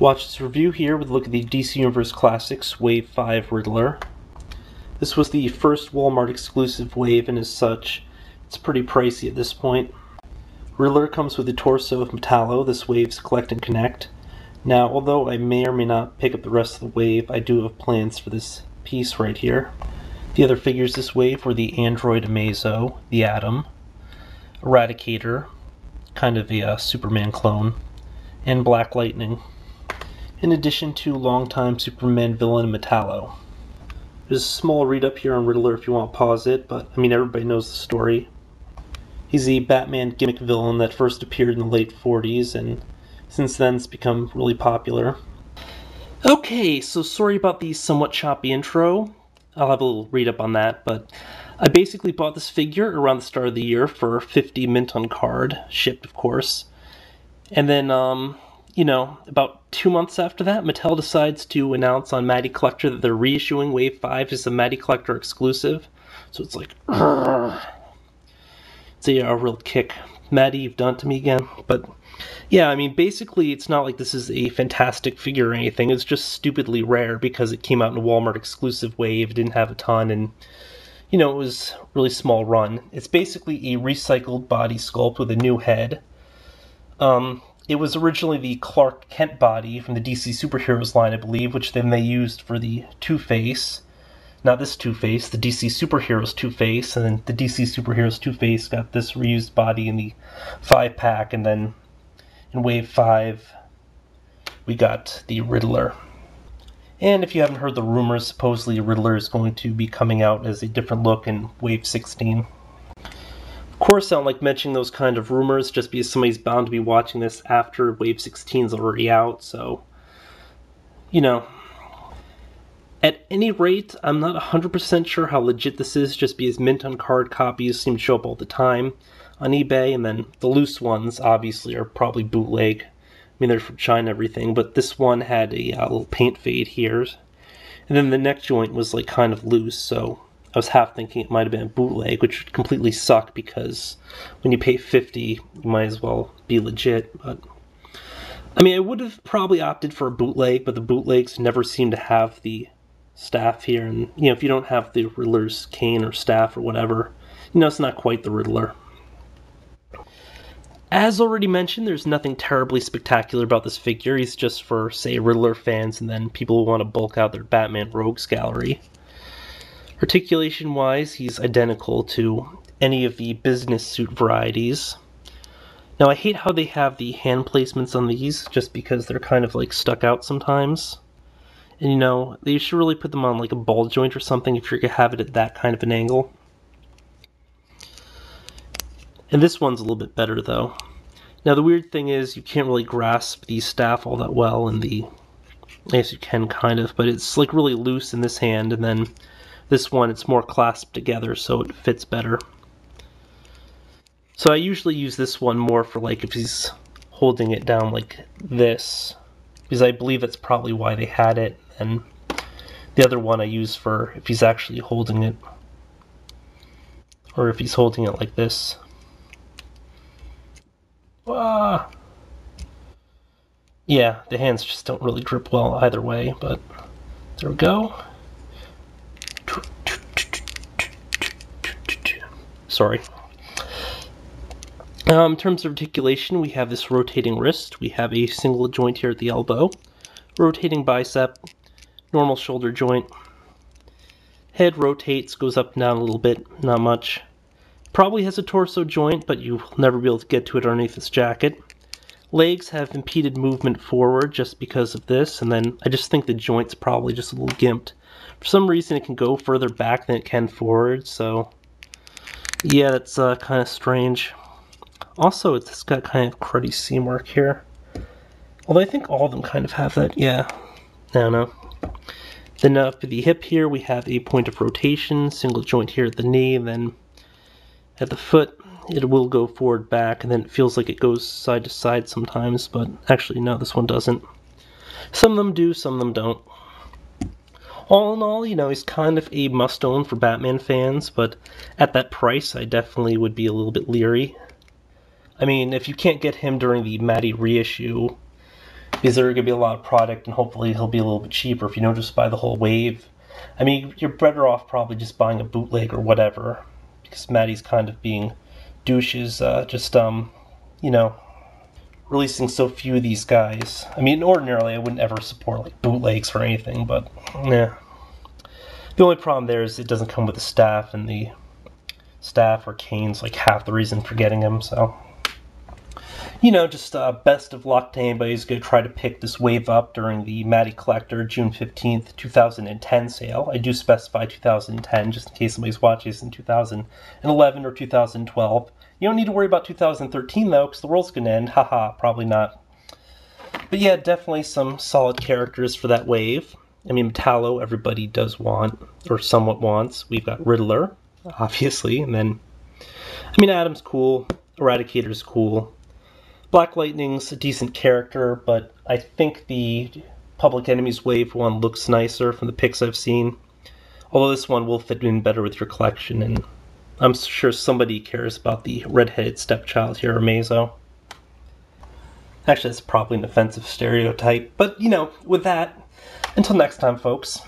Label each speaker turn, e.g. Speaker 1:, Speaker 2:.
Speaker 1: Watch this review here with a look at the DC Universe Classics Wave 5 Riddler. This was the first Walmart exclusive wave, and as such, it's pretty pricey at this point. Riddler comes with the torso of Metallo, this wave's Collect and Connect. Now, although I may or may not pick up the rest of the wave, I do have plans for this piece right here. The other figures this wave were the Android Amazo, the Atom, Eradicator, kind of a Superman clone, and Black Lightning, in addition to longtime Superman villain Metallo. There's a small read-up here on Riddler if you want to pause it, but I mean everybody knows the story. He's a Batman gimmick villain that first appeared in the late 40s, and since then it's become really popular. Okay, so sorry about the somewhat choppy intro. I'll have a little read-up on that, but I basically bought this figure around the start of the year for $50 mint on card, shipped of course. And then, about 2 months after that, Mattel decides to announce on Matty Collector that they're reissuing Wave 5 as a Matty Collector exclusive. So it's like, it's a real kick. Matty, you've done it to me again. But yeah, I mean, basically it's not like this is a fantastic figure or anything. It's just stupidly rare because it came out in a Walmart exclusive wave. It didn't have a ton, and it was a really small run. It's basically a recycled body sculpt with a new head. It was originally the Clark Kent body from the DC Superheroes line, I believe, which then they used for the Two-Face. Not this Two-Face, the DC Superheroes Two-Face, and then the DC Superheroes Two-Face got this reused body in the 5-pack, and then in Wave 5 we got the Riddler. And if you haven't heard the rumors, supposedly Riddler is going to be coming out as a different look in Wave 16. Of course, I don't like mentioning those kind of rumors just because somebody's bound to be watching this after Wave 16 is already out, so, At any rate, I'm not 100% sure how legit this is just because mint on card copies seem to show up all the time on eBay, and then the loose ones, obviously, are probably bootleg. I mean, they're from China and everything, but this one had a little paint fade here, and then the neck joint was like kind of loose, so I was half thinking it might have been a bootleg, which would completely suck because when you pay $50, you might as well be legit. But I mean, I would have probably opted for a bootleg, but the bootlegs never seem to have the staff here, and if you don't have the Riddler's cane or staff or whatever, it's not quite the Riddler. As already mentioned, there's nothing terribly spectacular about this figure. He's just for, say, Riddler fans and then people who want to bulk out their Batman Rogues gallery. Articulation-wise, he's identical to any of the business suit varieties. Now, I hate how they have the hand placements on these, just because they're kind of like stuck out sometimes. And they should really put them on like a ball joint or something if you're going to have it at that kind of an angle. And this one's a little bit better, though. Now, the weird thing is you can't really grasp the staff all that well in the... I guess you can, kind of, but it's like really loose in this hand, and then this one, it's more clasped together, so it fits better. So I usually use this one more for like if he's holding it down like this, because I believe that's probably why they had it, and the other one I use for if he's actually holding it, or if he's holding it like this. Ah! Yeah, the hands just don't really grip well either way, but there we go. Sorry. In terms of articulation, we have this rotating wrist, we have a single joint here at the elbow, rotating bicep, normal shoulder joint, head rotates, goes up and down a little bit, not much. Probably has a torso joint, but you'll never be able to get to it underneath this jacket. Legs have impeded movement forward just because of this, and then I just think the joint's probably just a little gimped. For some reason it can go further back than it can forward, so yeah, that's kind of strange. Also, it's got kind of cruddy seam work here. Although I think all of them kind of have that, yeah. I don't know. Then up at the hip here, we have a point of rotation, single joint here at the knee, and then at the foot, it will go forward back, and then it feels like it goes side to side sometimes, but actually, no, this one doesn't. Some of them do, some of them don't. All in all, he's kind of a must-own for Batman fans, but at that price, I definitely would be a little bit leery. I mean, if you can't get him during the Matty reissue, Because there are going to be a lot of product, and hopefully he'll be a little bit cheaper if you don't just buy the whole wave. I mean, you're better off probably just buying a bootleg or whatever, because Matty's kind of being douches, you know, releasing so few of these guys. I mean, ordinarily I wouldn't ever support like bootlegs or anything, but yeah. The only problem there is it doesn't come with the staff, and the staff or cane's like half the reason for getting him, so. You know, just best of luck to anybody who's going to try to pick this wave up during the Matty Collector June 15th, 2010 sale. I do specify 2010, just in case somebody's watching this in 2011 or 2012. You don't need to worry about 2013, though, because the world's going to end. Haha, probably not. But yeah, definitely some solid characters for that wave. I mean, Metallo, everybody does want, or somewhat wants. We've got Riddler, obviously, and then, I mean, Adam's cool, Eradicator's cool. Black Lightning's a decent character, but I think the Public Enemies Wave one looks nicer from the pics I've seen. Although this one will fit in better with your collection, and I'm sure somebody cares about the red-headed stepchild here, Mazo. Actually, that's probably an offensive stereotype, but, you know, with that, until next time, folks.